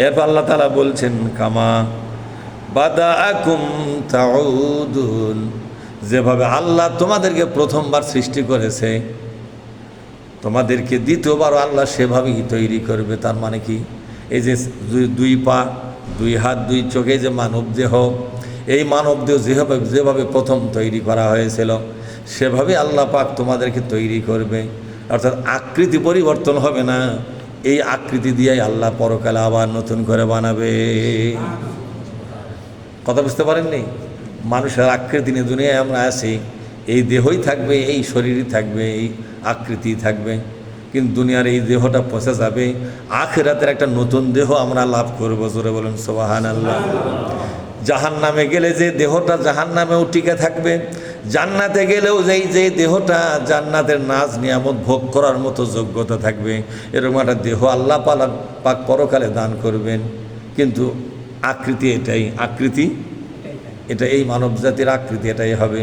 এরপর আল্লাহ তাআলা বলছেন কামা বাদাআকুম তাউদুন, যেভাবে আল্লাহ তোমাদেরকে প্রথমবার সৃষ্টি করেছে তোমাদেরকে দ্বিতীয়বারও আল্লাহ সেভাবেই তৈরি করবে। তার মানে কি, এই যে দুই পা, দুই হাত, দুই চোখে যে মানব দেহ, এই মানব দেহ যেভাবে প্রথম তৈরি করা হয়েছিল সেভাবে আল্লাহ পাক তোমাদেরকে তৈরি করবে। অর্থাৎ আকৃতি পরিবর্তন হবে না, এই আকৃতি দিয়েই আল্লাহ পরকালে আবার নতুন করে বানাবে। কথা বুঝতে পারেননি? মানুষের আকৃতি নিয়ে দুনিয়ায় আমরা আছি, এই দেহই থাকবে, এই শরীরই থাকবে, এই আকৃতি থাকবে, কিন্তু দুনিয়ার এই দেহটা পচে যাবে। আখিরাতের একটা নতুন দেহ আমরা লাভ করবো। জোরে বলুন সুবহানাল্লাহ। জাহান্নামে গেলে যে দেহটা জাহান্নামেও টিকে থাকবে, জান্নাতে গেলেও যে দেহটা জান্নাতের নাজ নিয়ামত ভোগ করার মতো যোগ্যতা থাকবে, এরকম একটা দেহ আল্লাহ পাক পরকালে দান করবেন। কিন্তু আকৃতি এটাই, আকৃতি এটা, এই মানব জাতির আকৃতি এটাই হবে।